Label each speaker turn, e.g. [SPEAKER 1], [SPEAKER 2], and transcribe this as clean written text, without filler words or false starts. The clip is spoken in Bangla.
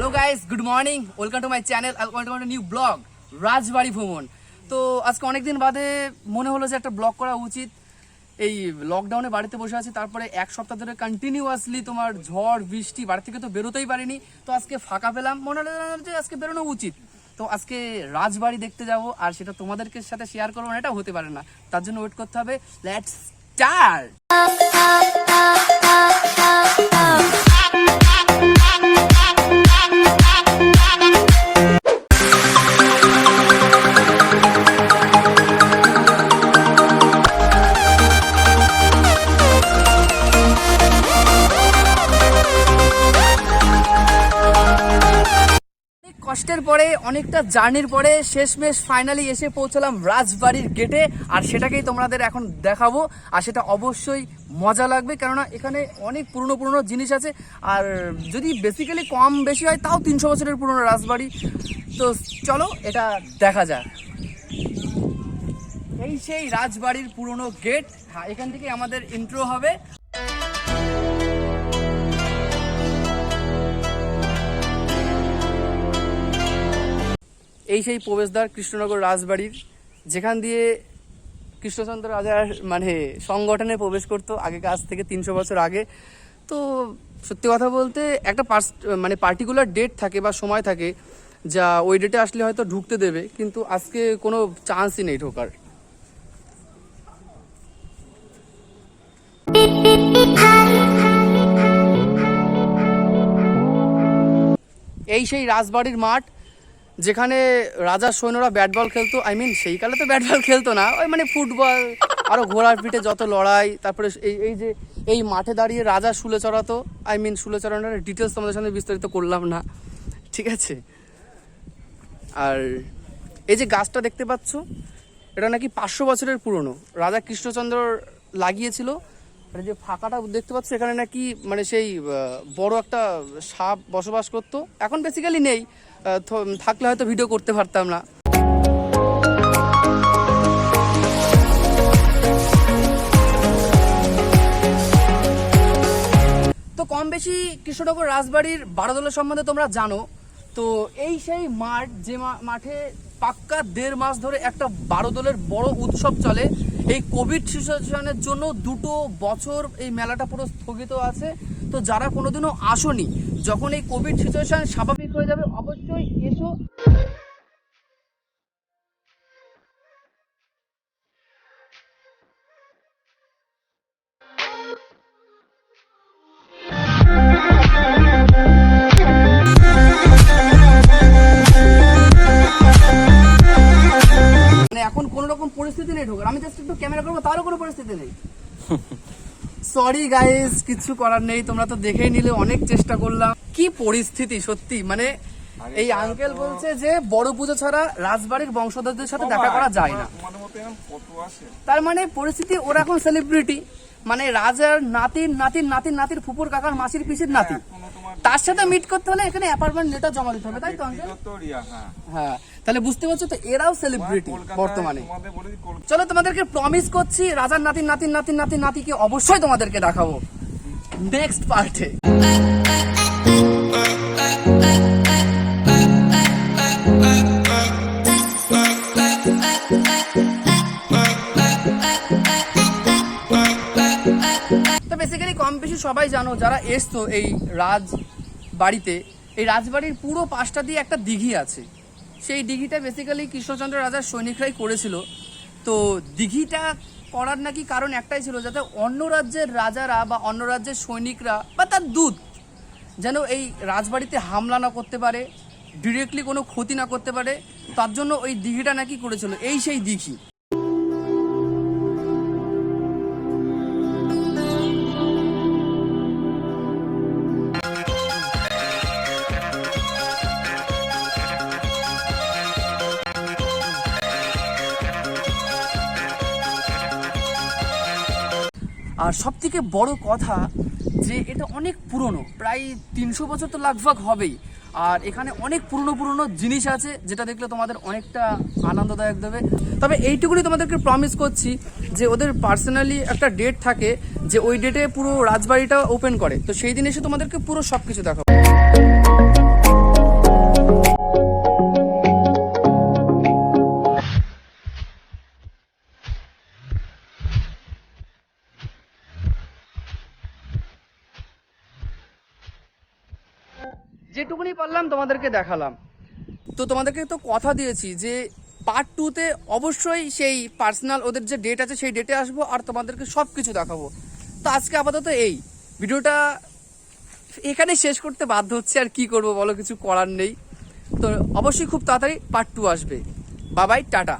[SPEAKER 1] Hello guys, good morning, welcome to my channel, welcome to new blog রাজবাড়ি ভ্রমণ। তো আজকে অনেকদিন বাদে মনে হলো যে একটা ব্লগ করা উচিত। এই লকডাউনে বাড়িতে বসে আছি, তারপরে এক সপ্তাহ ধরে কন্টিনিউয়াসলি তোমার ঝড় বৃষ্টি, বাড়ি থেকে তো বেরোতেই পারিনি। তো আজকে ফাঁকা পেলাম, মনে হলো যে আজকে বেরোনো উচিত। তো আজকে রাজবাড়ি দেখতে যাব, আর সেটা তোমাদেরকে সাথে শেয়ার করবো না, এটা হতে পারে না। তার জন্য ওয়েট করতে হবে। Let's start. কষ্টের পরে, অনেকটা জার্নির পরে শেষমেশ ফাইনালি এসে পৌঁছলাম রাজবাড়ির গেটে। আর সেটাকেই তোমাদের এখন দেখাবো, আর সেটা অবশ্যই মজা লাগবে, কেননা এখানে অনেক পুরনো জিনিস আছে। আর যদি বেসিক্যালি কম বেশি হয় তাও 300 বছরের পুরনো রাজবাড়ি। তো চলো এটা দেখা যাক। এই সেই রাজবাড়ির পুরনো গেট। হ্যাঁ, এখান থেকে আমাদের ইন্ট্রো হবে। এই সেই প্রবেশদ্বার কৃষ্ণনগর রাজবাড়ির, যেখান দিয়ে কৃষ্ণচন্দ্র রাজার মানে সংগঠনে প্রবেশ করতো আগে, কাছ থেকে 300 বছর আগে। তো সত্যি কথা বলতে একটা মানে পার্টিকুলার ডেট থাকে বা সময় থাকে, যা ওই ডেটে আসলে হয়তো ঢুকতে দেবে, কিন্তু আজকে কোনো চান্সই নেই ঢোকার। এই সেই রাজবাড়ির মাঠ, যেখানে রাজার সৈন্যরা ব্যাট বল খেলতো। সেই কালে তো ব্যাট বল খেলতো না, ওই মানে ফুটবল, আরো ঘোড়ার পিঠে যত লড়াই। তারপরে এই যে এই মাঠে দাঁড়িয়ে রাজা শুলে চড়াতো। শুলে চড়ানোর ডিটেলস তোমাদের সামনে বিস্তারিত করলাম না, ঠিক আছে। আর এই যে গাছটা দেখতে পাচ্ছ, এটা নাকি 500 বছরের পুরনো, রাজা কৃষ্ণচন্দ্র লাগিয়েছিল। আর যে ফাঁকাটা দেখতে পাচ্ছ, এখানে নাকি মানে সেই বড় একটা সাপ বসবাস করতো। এখন বেসিক্যালি নেই, থাকলে হয়তো ভিডিও করতে পারতাম না। তো কম বেশি কৃষ্ণনগর রাজবাড়ির বারোদলের সম্বন্ধে তোমরা জানো। তো এই সেই মাঠ, যে মাঠে পাক্কা 1.5 মাস ধরে একটা বারোদলের বড় উৎসব চলে। এই কোভিড সিচুয়েশনের জন্য 2 বছর এই মেলাটা পুরো স্থগিত আছে। তো যারা কোনোদিনও আসোনি, যখন এই কোভিড সিচুয়েশন স্বাভাবিক হয়ে যাবে অবশ্যই এসো। এখন কোন রকম পরিস্থিতি নেই ঢোকার, আমি জাস্ট একটু ক্যামেরা করবো, তারও কোনো পরিস্থিতি নেই। সরি গাইস, কিছু করার নেই, তোমরা তো দেখেই নিলে। অনেক চেষ্টা করলাম, কি পরিস্থিতি সত্যি। মানে এই আঙ্কেল বলছে যে বড় পুজো ছাড়া রাজবাড়ির বংশধরদের সাথে দেখা করা যায় না। তার মানে পরিস্থিতি, ওরা এখন সেলিব্রিটি, মানে রাজার নাতির ফুপুর কাকার মাসির পিসির নাতি, তার সাথে মিট করতে হলে এখানে অ্যাপার্টমেন্ট লেটার জমা দিতে হবে, তাই তো আঙ্কেল? হ্যাঁ, তাহলে বুঝতে পারছো তো, এরাও সেলিব্রিটি বর্তমানে। চলো, তোমাদেরকে প্রমিস করছি রাজার নাতিকে অবশ্যই তোমাদেরকে দেখাবো নেক্সট পার্টে। তো বেসিক্যালি কম বেশি সবাই জানো যারা এসছো এই রাজবাড়িতে, এই রাজবাড়ির পুরো পাশটা দিয়ে একটা দিঘি আছে। সেই দিঘিটা বেসিক্যালি কৃষ্ণচন্দ্র রাজার সৈনিকরাই করেছিল। তো দিঘিটা করার নাকি কারণ একটাই ছিল, যাতে অন্য রাজ্যের রাজারা বা অন্য রাজ্যের সৈনিকরা বা তার দূত যেন এই রাজবাড়িতে হামলা না করতে পারে, ডিরেক্টলি কোনো ক্ষতি না করতে পারে। তার জন্য ওই দিঘিটা নাকি করেছিল। এই সেই দিঘি। আর সব থেকে বড় কথা যে এটা অনেক পুরনো, প্রায় 300 বছর তো লাগভাগ হবেই। আর এখানে অনেক পুরনো জিনিস আছে, যেটা দেখলে তোমাদের অনেকটা আনন্দদায়ক দেবে। তবে এইটুকুনি তোমাদেরকে প্রমিস করছি যে ওদের পার্সোনালি একটা ডেট থাকে, যে ওই ডেটে পুরো রাজবাড়িটা ওপেন করে। তো সেই দিন এসে তোমাদেরকে পুরো সব কিছু দেখাবো। যেটুকুনি পারলাম তোমাদেরকে দেখালাম। তো তোমাদেরকে তো কথা দিয়েছি যে পার্ট 2-তে অবশ্যই সেই পার্সোনাল ওদের যে ডেট আছে সেই ডেটে আসবো আর তোমাদেরকে সব কিছু দেখাবো। তো আজকে আপাতত এই ভিডিওটা এখানে শেষ করতে বাধ্য হচ্ছে, আর কি করব বলো, কিছু করার নেই। তো অবশ্যই খুব তাড়াতাড়ি পার্ট 2 আসবে। Bye bye, tata.